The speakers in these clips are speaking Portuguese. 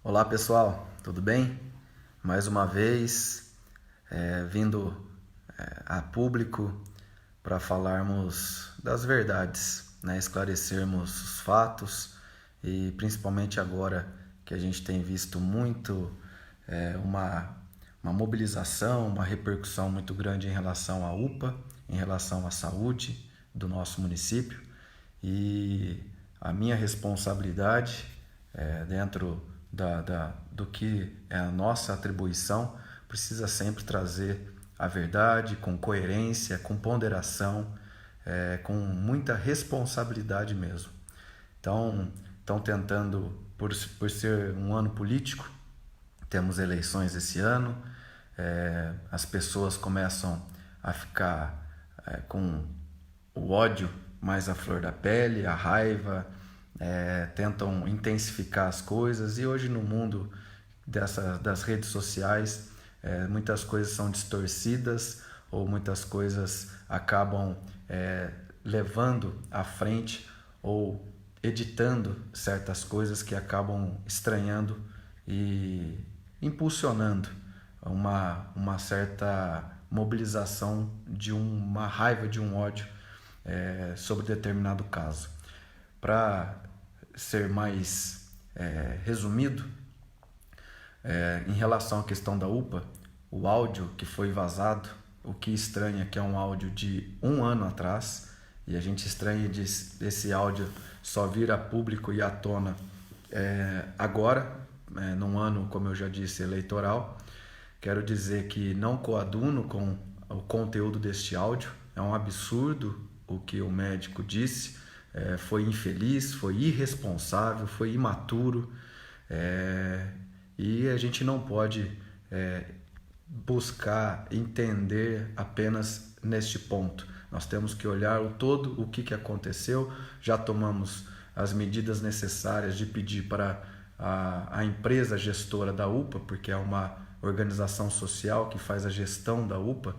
Olá pessoal, tudo bem? Mais uma vez vindo a público para falarmos das verdades, né? Esclarecermos os fatos e principalmente agora que a gente tem visto muito uma mobilização, uma repercussão muito grande em relação à UPA, em relação à saúde do nosso município e a minha responsabilidade dentro do que é a nossa atribuição precisa sempre trazer a verdade com coerência, com ponderação, com muita responsabilidade mesmo. Então, estão tentando, por ser um ano político, temos eleições esse ano, as pessoas começam a ficar com o ódio mais à flor da pele, a raiva, tentam intensificar as coisas e hoje no mundo das redes sociais muitas coisas são distorcidas ou muitas coisas acabam levando à frente ou editando certas coisas que acabam estranhando e impulsionando uma certa mobilização de uma raiva, de um ódio sobre determinado caso. Para ser mais resumido, em relação à questão da UPA, o áudio que foi vazado, o que estranha que é um áudio de 1 ano atrás, e a gente estranha desse áudio só vir a público e à tona agora, num ano, como eu já disse, eleitoral. Quero dizer que não coaduno com o conteúdo deste áudio, é um absurdo o que o médico disse, foi infeliz, foi irresponsável, foi imaturo, e a gente não pode buscar entender apenas neste ponto. Nós temos que olhar o todo, o que aconteceu. Já tomamos as medidas necessárias de pedir para a empresa gestora da UPA, porque é uma organização social que faz a gestão da UPA,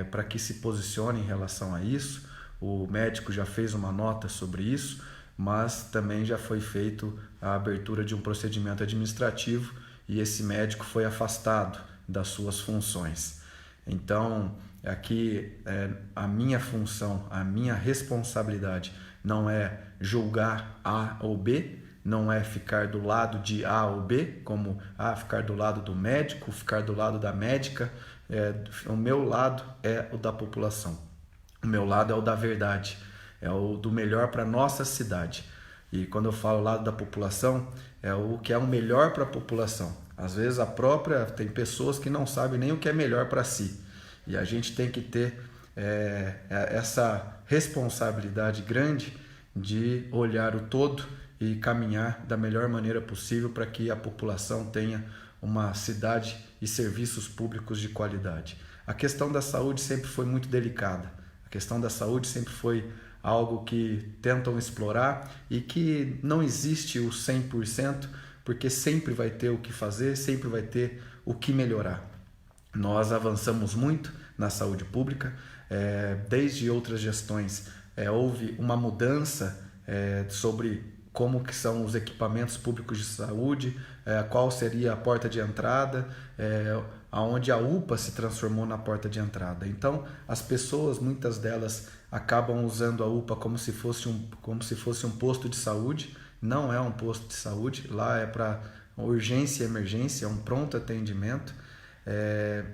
para que se posicione em relação a isso. O médico já fez uma nota sobre isso, mas também já foi feito a abertura de um procedimento administrativo e esse médico foi afastado das suas funções. Então, aqui a minha função, a minha responsabilidade não é julgar A ou B, não é ficar do lado de A ou B, como ficar do lado do médico, ficar do lado da médica. O meu lado é o da população. O meu lado é o da verdade, é o do melhor para a nossa cidade. E quando eu falo lado da população, é o que é o melhor para a população. Às vezes tem pessoas que não sabem nem o que é melhor para si. E a gente tem que ter essa responsabilidade grande de olhar o todo e caminhar da melhor maneira possível para que a população tenha uma cidade e serviços públicos de qualidade. A questão da saúde sempre foi muito delicada. A questão da saúde sempre foi algo que tentam explorar e que não existe o 100%, porque sempre vai ter o que fazer, sempre vai ter o que melhorar. Nós avançamos muito na saúde pública, desde outras gestões houve uma mudança sobre como que são os equipamentos públicos de saúde, qual seria a porta de entrada, aonde a UPA se transformou na porta de entrada. Então, as pessoas, muitas delas, acabam usando a UPA como se fosse um posto de saúde. Não é um posto de saúde, lá é para urgência e emergência, é um pronto atendimento.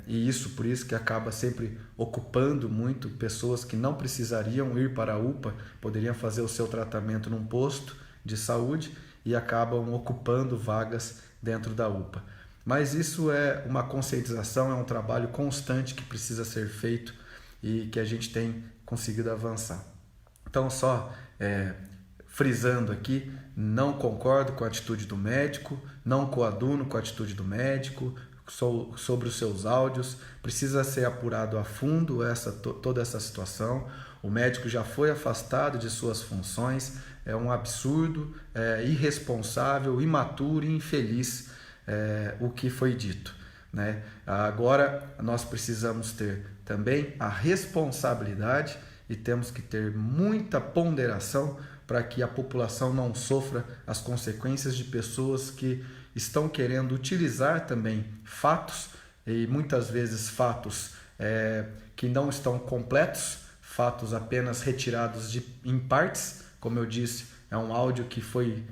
E isso, por isso que acaba sempre ocupando muito pessoas que não precisariam ir para a UPA, poderiam fazer o seu tratamento num posto de saúde e acabam ocupando vagas dentro da UPA. Mas isso é uma conscientização, é um trabalho constante que precisa ser feito e que a gente tem conseguido avançar. Então, só frisando aqui, não concordo com a atitude do médico, não coaduno com a atitude do médico sobre os seus áudios. Precisa ser apurado a fundo toda essa situação. O médico já foi afastado de suas funções. É um absurdo, irresponsável, imaturo e infeliz o que foi dito, né? Agora nós precisamos ter também a responsabilidade e temos que ter muita ponderação para que a população não sofra as consequências de pessoas que estão querendo utilizar também fatos, e muitas vezes fatos que não estão completos, fatos apenas retirados em partes. Como eu disse, é um áudio que foi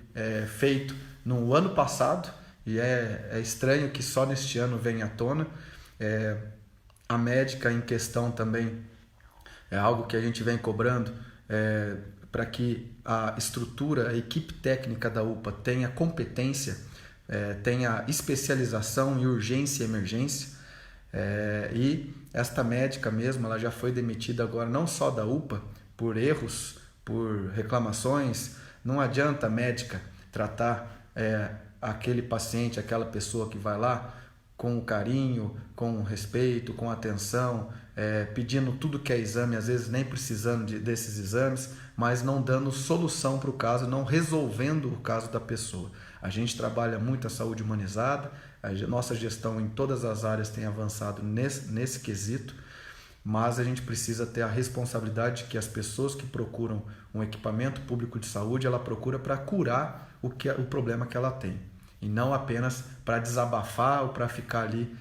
feito no ano passado e é estranho que só neste ano venha à tona. A médica em questão também é algo que a gente vem cobrando para que a estrutura, a equipe técnica da UPA tenha competência, tenha especialização em urgência e emergência. E esta médica mesmo, ela já foi demitida agora não só da UPA por erros, por reclamações. Não adianta a médica tratar aquele paciente, aquela pessoa que vai lá com carinho, com respeito, com atenção, pedindo tudo que é exame, às vezes nem precisando desses exames, mas não dando solução para o caso, não resolvendo o caso da pessoa. A gente trabalha muito a saúde humanizada, a nossa gestão em todas as áreas tem avançado nesse quesito, mas a gente precisa ter a responsabilidade de que as pessoas que procuram um equipamento público de saúde, ela procura para curar o problema que ela tem, e não apenas para desabafar ou para ficar ali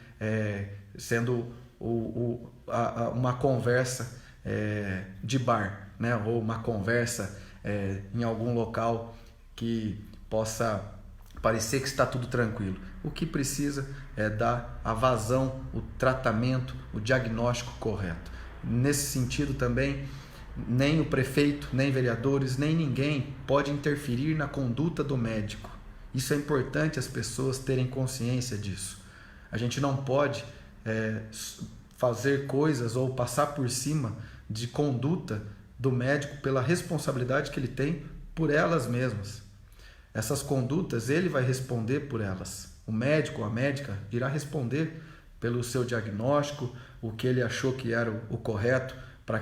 sendo uma conversa de bar, né? Ou uma conversa em algum local que possa parecer que está tudo tranquilo. O que precisa é dar a vazão, o tratamento, o diagnóstico correto. Nesse sentido também, nem o prefeito, nem vereadores, nem ninguém pode interferir na conduta do médico. Isso é importante as pessoas terem consciência disso. A gente não pode fazer coisas ou passar por cima de conduta do médico pela responsabilidade que ele tem por elas mesmas. Essas condutas, ele vai responder por elas. O médico ou a médica irá responder pelo seu diagnóstico, o que ele achou que era o correto para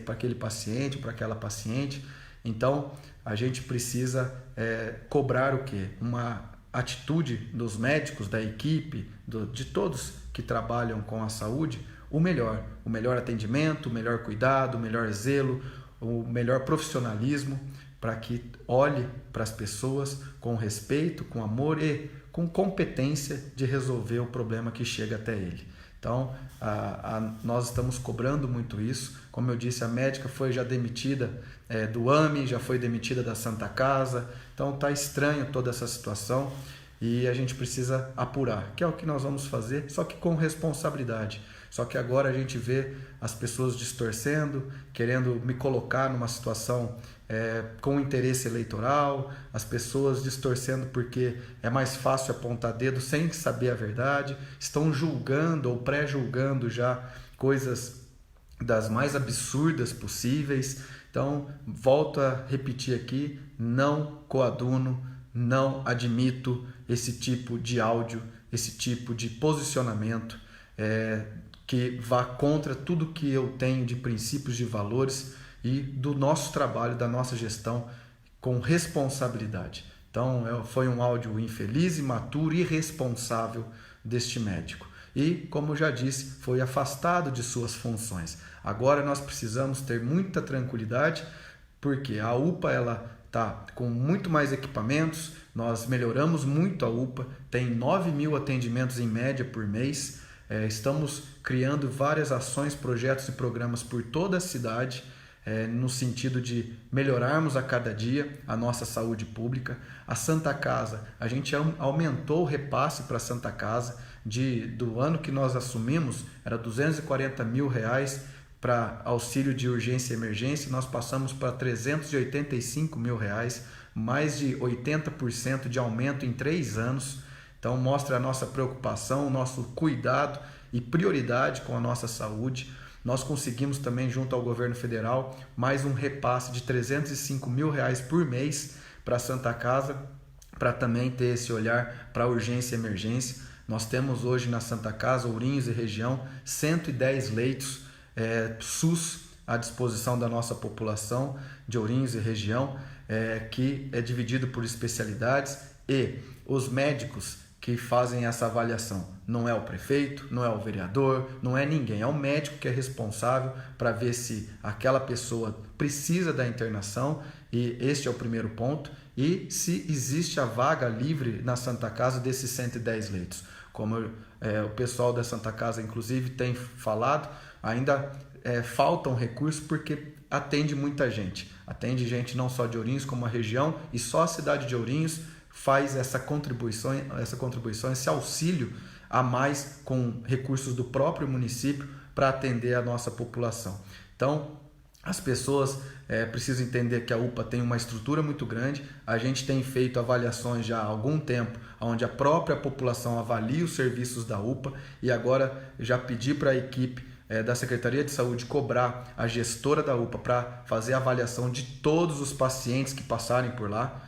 aquele paciente, para aquela paciente. Então, a gente precisa cobrar o quê? Uma atitude dos médicos, da equipe, de todos que trabalham com a saúde, o melhor atendimento, o melhor cuidado, o melhor zelo, o melhor profissionalismo, para que olhe para as pessoas com respeito, com amor e com competência de resolver o problema que chega até ele. Então, nós estamos cobrando muito isso. Como eu disse, a médica foi já demitida do AME, já foi demitida da Santa Casa. Então, está estranho toda essa situação e a gente precisa apurar, que é o que nós vamos fazer, só que com responsabilidade. Só que agora a gente vê as pessoas distorcendo, querendo me colocar numa situação com interesse eleitoral, as pessoas distorcendo porque é mais fácil apontar dedo sem saber a verdade, estão julgando ou pré-julgando já coisas das mais absurdas possíveis. Então, volto a repetir aqui, não coaduno, não admito esse tipo de áudio, esse tipo de posicionamento que vá contra tudo que eu tenho de princípios, de valores e do nosso trabalho, da nossa gestão com responsabilidade. Então, foi um áudio infeliz, imaturo e irresponsável deste médico. E, como já disse, foi afastado de suas funções. Agora nós precisamos ter muita tranquilidade, porque a UPA está com muito mais equipamentos, nós melhoramos muito a UPA, tem 9.000 atendimentos em média por mês, estamos criando várias ações, projetos e programas por toda a cidade, no sentido de melhorarmos a cada dia a nossa saúde pública. A Santa Casa, a gente aumentou o repasse para a Santa Casa, do ano que nós assumimos, era R$240 mil para auxílio de urgência e emergência, nós passamos para R$385 mil, mais de 80% de aumento em 3 anos. Então mostra a nossa preocupação, o nosso cuidado e prioridade com a nossa saúde. Nós conseguimos também, junto ao governo federal, mais um repasse de R$305 mil por mês para a Santa Casa, para também ter esse olhar para a urgência e emergência. Nós temos hoje na Santa Casa, Ourinhos e região, 110 leitos SUS à disposição da nossa população de Ourinhos e região, que é dividido por especialidades, e os médicos que fazem essa avaliação. Não é o prefeito, não é o vereador, não é ninguém. É o médico que é responsável para ver se aquela pessoa precisa da internação, e este é o primeiro ponto. e se existe a vaga livre na Santa Casa desses 110 leitos. Como o pessoal da Santa Casa, inclusive, tem falado, ainda faltam recursos porque atende muita gente. Atende gente não só de Ourinhos, como a região, e só a cidade de Ourinhos faz essa contribuição, esse auxílio a mais com recursos do próprio município para atender a nossa população. Então, as pessoas precisam entender que a UPA tem uma estrutura muito grande. A gente tem feito avaliações já há algum tempo, onde a própria população avalia os serviços da UPA, e agora já pedi para a equipe da Secretaria de Saúde cobrar a gestora da UPA para fazer a avaliação de todos os pacientes que passarem por lá.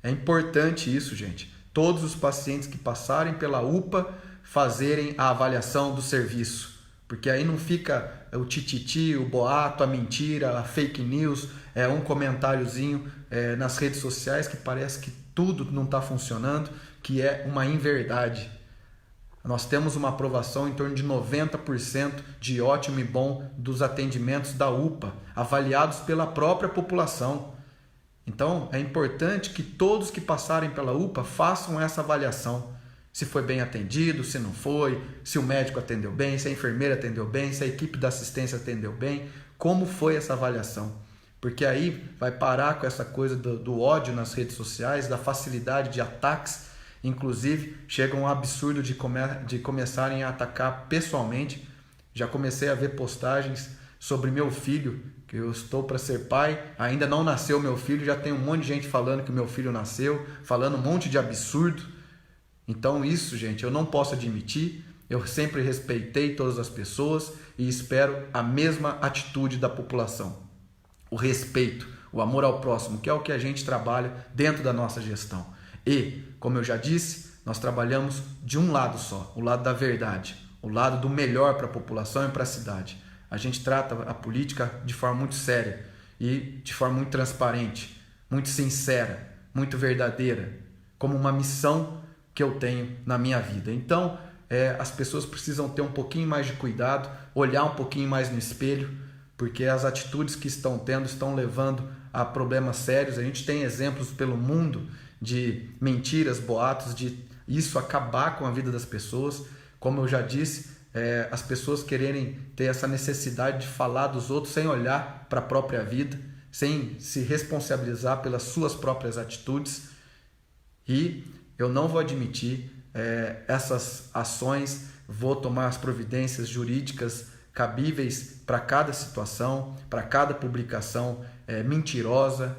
É importante isso, gente. Todos os pacientes que passarem pela UPA fazerem a avaliação do serviço. Porque aí não fica o tititi, o boato, a mentira, a fake news, um comentáriozinho nas redes sociais que parece que tudo não está funcionando, que é uma inverdade. Nós temos uma aprovação em torno de 90% de ótimo e bom dos atendimentos da UPA, avaliados pela própria população. Então, é importante que todos que passarem pela UPA façam essa avaliação. Se foi bem atendido, se não foi, se o médico atendeu bem, se a enfermeira atendeu bem, se a equipe da assistência atendeu bem, como foi essa avaliação. Porque aí vai parar com essa coisa do ódio nas redes sociais, da facilidade de ataques. Inclusive, chega um absurdo de começarem a atacar pessoalmente. Já comecei a ver postagens sobre meu filho, que eu estou para ser pai, ainda não nasceu meu filho, já tem um monte de gente falando que meu filho nasceu, falando um monte de absurdo. Então isso, gente, eu não posso admitir. Eu sempre respeitei todas as pessoas e espero a mesma atitude da população. O respeito, o amor ao próximo, que é o que a gente trabalha dentro da nossa gestão. E, como eu já disse, nós trabalhamos de um lado só, o lado da verdade, o lado do melhor para a população e para a cidade. A gente trata a política de forma muito séria e de forma muito transparente, muito sincera, muito verdadeira, como uma missão que eu tenho na minha vida. Então, as pessoas precisam ter um pouquinho mais de cuidado, olhar um pouquinho mais no espelho, porque as atitudes que estão tendo estão levando a problemas sérios. A gente tem exemplos pelo mundo de mentiras, boatos, de isso acabar com a vida das pessoas. Como eu já disse, as pessoas quererem ter essa necessidade de falar dos outros sem olhar para a própria vida, sem se responsabilizar pelas suas próprias atitudes. E eu não vou admitir essas ações, vou tomar as providências jurídicas cabíveis para cada situação, para cada publicação mentirosa,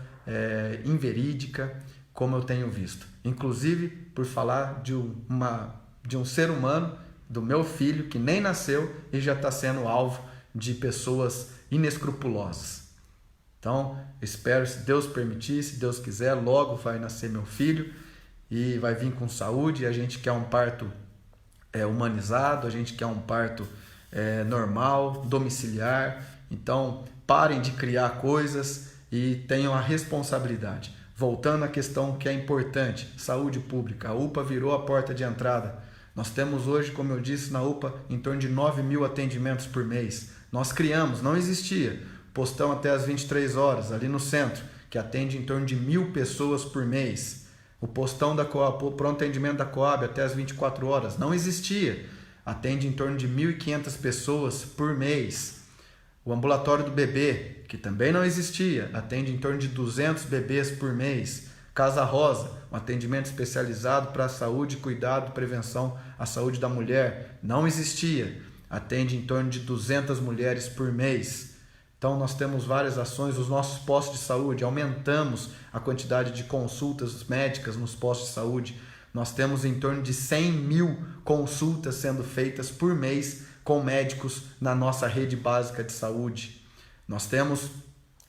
inverídica, como eu tenho visto. Inclusive por falar de um ser humano, do meu filho, que nem nasceu e já está sendo alvo de pessoas inescrupulosas. Então, espero, se Deus permitir, se Deus quiser, logo vai nascer meu filho e vai vir com saúde. A gente quer um parto humanizado, a gente quer um parto normal, domiciliar. Então, parem de criar coisas e tenham a responsabilidade. Voltando à questão que é importante, saúde pública. A UPA virou a porta de entrada. Nós temos hoje, como eu disse, na UPA, em torno de 9.000 atendimentos por mês. Nós criamos, não existia, postão até às 23 horas, ali no centro, que atende em torno de 1.000 pessoas por mês. O postão da Coab, o pronto atendimento da Coab até às 24 horas, não existia. Atende em torno de 1.500 pessoas por mês. O ambulatório do bebê, que também não existia, atende em torno de 200 bebês por mês. Casa Rosa, um atendimento especializado para a saúde, cuidado, prevenção à saúde da mulher, não existia. Atende em torno de 200 mulheres por mês. Então nós temos várias ações, os nossos postos de saúde, aumentamos a quantidade de consultas médicas nos postos de saúde. Nós temos em torno de 100.000 consultas sendo feitas por mês com médicos na nossa rede básica de saúde. Nós temos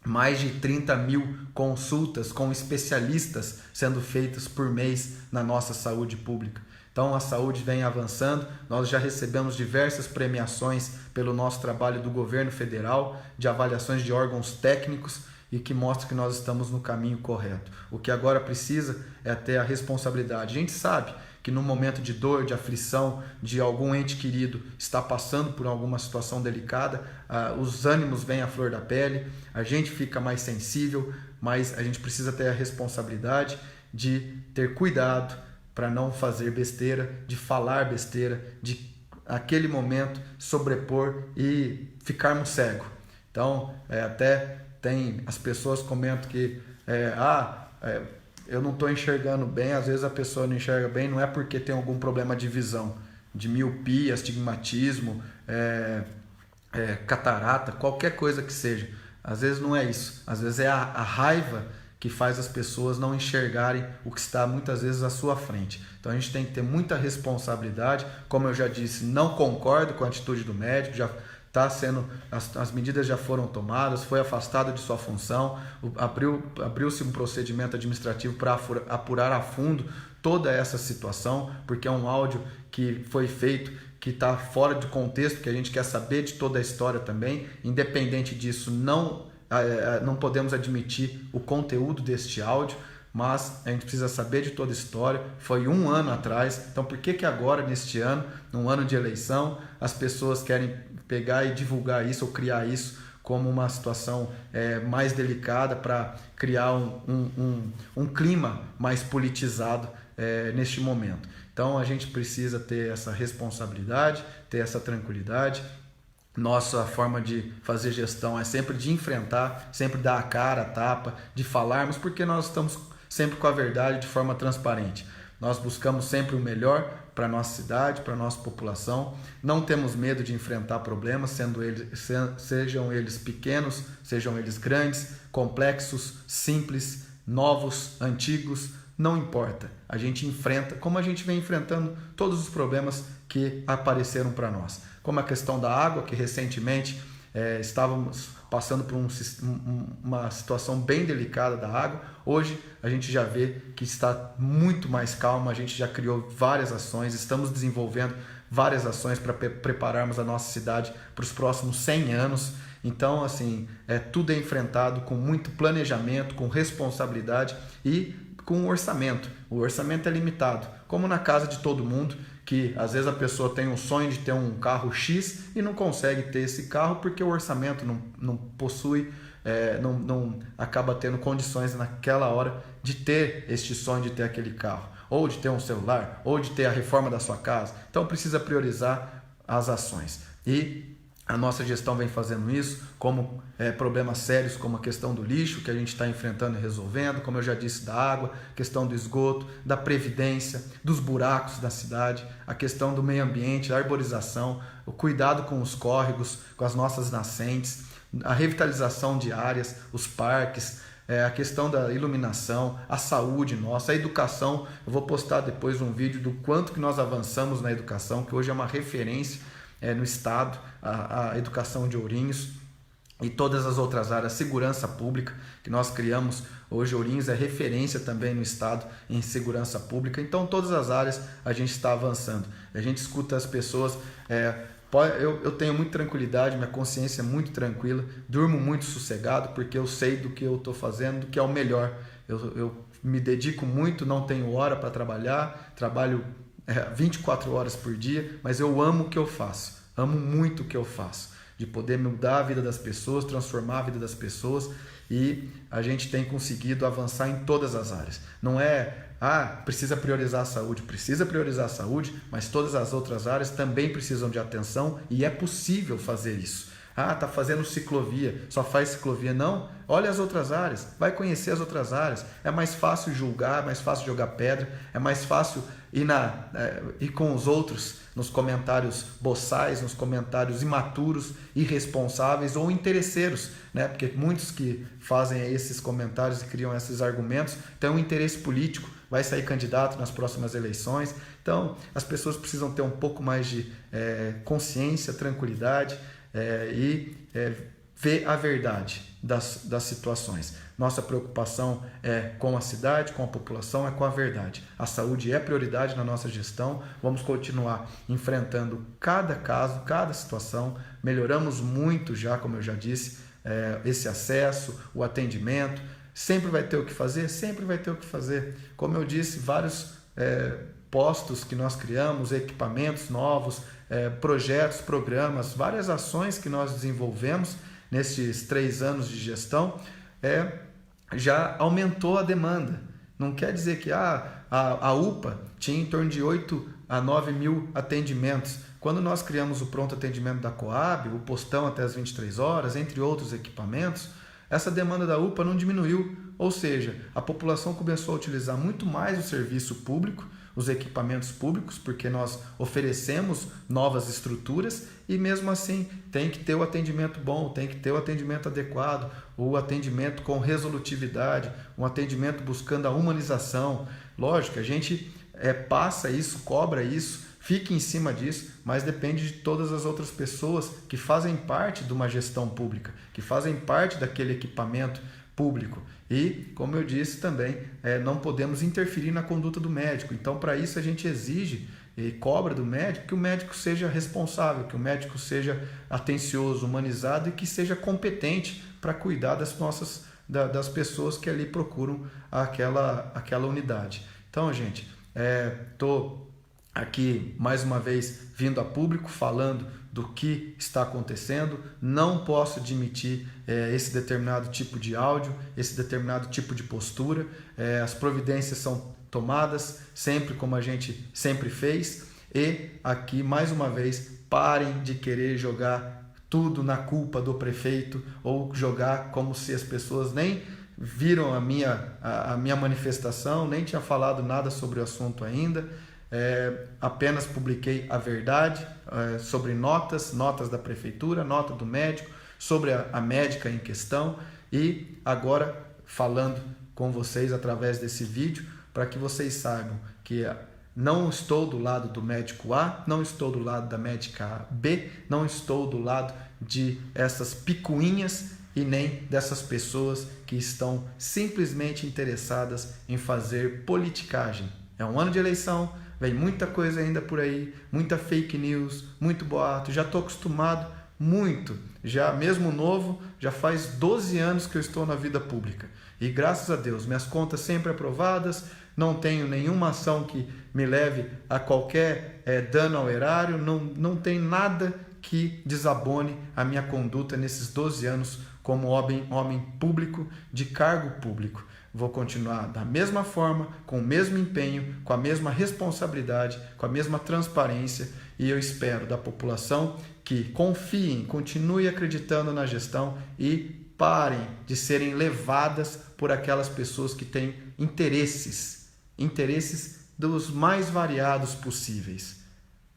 mais de 30.000 consultas com especialistas sendo feitas por mês na nossa saúde pública. Então a saúde vem avançando, nós já recebemos diversas premiações pelo nosso trabalho do governo federal, de avaliações de órgãos técnicos e que mostram que nós estamos no caminho correto. O que agora precisa é ter a responsabilidade. A gente sabe que no momento de dor, de aflição, de algum ente querido está passando por alguma situação delicada, os ânimos vêm à flor da pele, a gente fica mais sensível, mas a gente precisa ter a responsabilidade de ter cuidado para não fazer besteira, de falar besteira, de aquele momento sobrepor e ficarmos cegos. Então, até tem as pessoas comentam que eu não estou enxergando bem. Às vezes a pessoa não enxerga bem, não é porque tem algum problema de visão, de miopia, astigmatismo, catarata, qualquer coisa que seja. Às vezes não é isso, às vezes é a raiva que faz as pessoas não enxergarem o que está muitas vezes à sua frente. Então a gente tem que ter muita responsabilidade. Como eu já disse, não concordo com a atitude do médico, já está sendo, as medidas já foram tomadas, foi afastado de sua função, abriu-se um procedimento administrativo para apurar a fundo toda essa situação, porque é um áudio que foi feito que está fora de contexto, que a gente quer saber de toda a história também. Independente disso, não podemos admitir o conteúdo deste áudio, mas a gente precisa saber de toda a história. Foi 1 ano atrás, então por que agora, neste ano, num ano de eleição, as pessoas querem pegar e divulgar isso ou criar isso como uma situação mais delicada para criar um clima mais politizado neste momento? Então a gente precisa ter essa responsabilidade, ter essa tranquilidade. Nossa forma de fazer gestão é sempre de enfrentar, sempre dar a cara, a tapa, de falarmos, porque nós estamos sempre com a verdade de forma transparente. Nós buscamos sempre o melhor para a nossa cidade, para a nossa população. Não temos medo de enfrentar problemas, sejam eles pequenos, sejam eles grandes, complexos, simples, novos, antigos, não importa. A gente enfrenta, como a gente vem enfrentando todos os problemas que apareceram para nós. Como a questão da água, que recentemente estávamos passando por uma situação bem delicada da água. Hoje a gente já vê que está muito mais calma, a gente já criou várias ações, estamos desenvolvendo várias ações para prepararmos a nossa cidade para os próximos 100 anos. Então, assim, tudo é enfrentado com muito planejamento, com responsabilidade e com orçamento. O orçamento é limitado, como na casa de todo mundo, que às vezes a pessoa tem um sonho de ter um carro X e não consegue ter esse carro porque o orçamento não possui, não acaba tendo condições naquela hora de ter este sonho de ter aquele carro, ou de ter um celular, ou de ter a reforma da sua casa. Então precisa priorizar as ações. E a nossa gestão vem fazendo isso, como problemas sérios como a questão do lixo, que a gente está enfrentando e resolvendo, como eu já disse, da água, questão do esgoto, da previdência, dos buracos da cidade, a questão do meio ambiente, da arborização, o cuidado com os córregos, com as nossas nascentes, a revitalização de áreas, os parques, a questão da iluminação, a saúde nossa, a educação. Eu vou postar depois um vídeo do quanto que nós avançamos na educação, que hoje é uma referência no estado, a educação de Ourinhos e todas as outras áreas, segurança pública que nós criamos. Hoje Ourinhos é referência também no estado em segurança pública. Então todas as áreas a gente está avançando. A gente escuta as pessoas, eu tenho muita tranquilidade, minha consciência é muito tranquila, durmo muito sossegado porque eu sei do que eu estou fazendo, do que é o melhor. Eu me dedico muito, não tenho hora para trabalhar, trabalho 24 horas por dia, mas eu amo o que eu faço, amo muito o que eu faço, de poder mudar a vida das pessoas, transformar a vida das pessoas, e a gente tem conseguido avançar em todas as áreas. Não precisa priorizar a saúde, precisa priorizar a saúde, mas todas as outras áreas também precisam de atenção e é possível fazer isso. Está fazendo ciclovia, só faz ciclovia. Não, olha as outras áreas, vai conhecer as outras áreas. É mais fácil julgar, é mais fácil jogar pedra, é mais fácil ir com os outros nos comentários boçais, nos comentários imaturos, irresponsáveis ou interesseiros, né? Porque muitos que fazem esses comentários e criam esses argumentos têm um interesse político, vai sair candidato nas próximas eleições. Então, as pessoas precisam ter um pouco mais de consciência, tranquilidade, e ver a verdade das situações. Nossa preocupação é com a cidade, com a população, é com a verdade. A saúde é prioridade na nossa gestão. Vamos continuar enfrentando cada caso, cada situação. Melhoramos muito já, como eu já disse, esse acesso, o atendimento. Sempre vai ter o que fazer? Sempre vai ter o que fazer. Como eu disse, vários postos que nós criamos, equipamentos novos, projetos, programas, várias ações que nós desenvolvemos nesses 3 anos de gestão, já aumentou a demanda. Não quer dizer que a UPA tinha em torno de 8 a 9 mil atendimentos. Quando nós criamos o pronto atendimento da Coab, o postão até as 23 horas, entre outros equipamentos, essa demanda da UPA não diminuiu. Ou seja, a população começou a utilizar muito mais o serviço público, os equipamentos públicos, porque nós oferecemos novas estruturas e mesmo assim tem que ter o atendimento bom, tem que ter o atendimento adequado, o atendimento com resolutividade, um atendimento buscando a humanização. Lógico, a gente passa isso, cobra isso, fica em cima disso, mas depende de todas as outras pessoas que fazem parte de uma gestão pública, que fazem parte daquele equipamento público. E, como eu disse também, não podemos interferir na conduta do médico. Então, para isso, a gente exige e cobra do médico que o médico seja responsável, que o médico seja atencioso, humanizado e que seja competente para cuidar das pessoas que ali procuram aquela unidade. Então, gente, estou aqui mais uma vez vindo a público falando do que está acontecendo. Não posso admitir esse determinado tipo de áudio, esse determinado tipo de postura. As providências são tomadas sempre como a gente sempre fez, e aqui mais uma vez parem de querer jogar tudo na culpa do prefeito ou jogar como se as pessoas nem viram a minha manifestação, nem tinha falado nada sobre o assunto ainda. Apenas publiquei a verdade sobre notas da prefeitura, nota do médico, sobre a médica em questão, e agora falando com vocês através desse vídeo para que vocês saibam que não estou do lado do médico A, não estou do lado da médica B, não estou do lado de essas picuinhas e nem dessas pessoas que estão simplesmente interessadas em fazer politicagem. É um ano de eleição, vem muita coisa ainda por aí, muita fake news, muito boato, já estou acostumado muito, já mesmo novo, já faz 12 anos que eu estou na vida pública e graças a Deus, minhas contas sempre aprovadas, não tenho nenhuma ação que me leve a qualquer dano ao erário, não tem nada que desabone a minha conduta nesses 12 anos como homem público, de cargo público. Vou continuar da mesma forma, com o mesmo empenho, com a mesma responsabilidade, com a mesma transparência, e eu espero da população que confiem, continuem acreditando na gestão e parem de serem levadas por aquelas pessoas que têm interesses dos mais variados possíveis.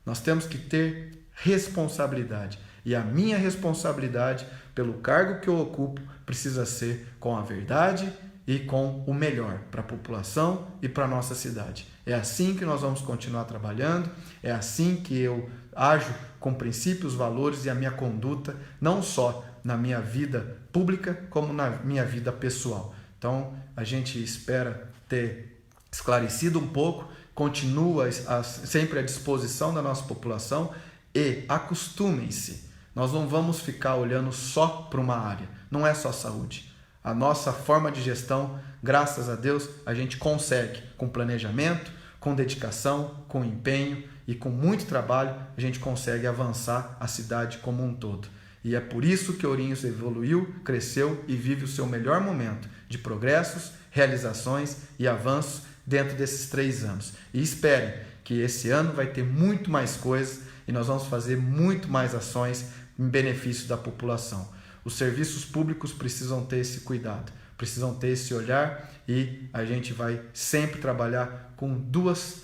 Nós temos que ter responsabilidade, e a minha responsabilidade pelo cargo que eu ocupo precisa ser com a verdade e com o melhor para a população e para a nossa cidade. É assim que nós vamos continuar trabalhando, é assim que eu ajo com princípios, valores e a minha conduta, não só na minha vida pública, como na minha vida pessoal. Então, a gente espera ter esclarecido um pouco, continua sempre à disposição da nossa população, e acostumem-se, nós não vamos ficar olhando só para uma área, não é só saúde. A nossa forma de gestão, graças a Deus, a gente consegue, com planejamento, com dedicação, com empenho e com muito trabalho, a gente consegue avançar a cidade como um todo. E é por isso que Ourinhos evoluiu, cresceu e vive o seu melhor momento de progressos, realizações e avanços dentro desses 3 anos. E esperem que esse ano vai ter muito mais coisas e nós vamos fazer muito mais ações em benefício da população. Os serviços públicos precisam ter esse cuidado, precisam ter esse olhar, e a gente vai sempre trabalhar com 2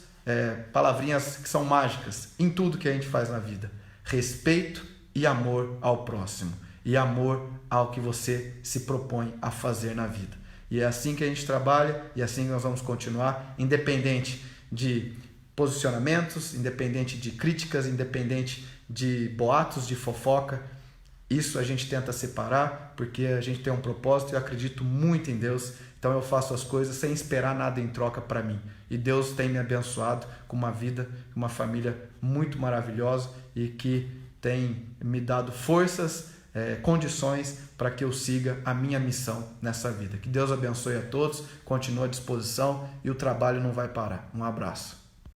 palavrinhas que são mágicas em tudo que a gente faz na vida: respeito e amor ao próximo, e amor ao que você se propõe a fazer na vida. E é assim que a gente trabalha, e é assim que nós vamos continuar, independente de posicionamentos, independente de críticas, independente de boatos, de fofoca. Isso a gente tenta separar, porque a gente tem um propósito e eu acredito muito em Deus. Então eu faço as coisas sem esperar nada em troca para mim. E Deus tem me abençoado com uma vida, uma família muito maravilhosa e que tem me dado forças, condições para que eu siga a minha missão nessa vida. Que Deus abençoe a todos, continue à disposição e o trabalho não vai parar. Um abraço.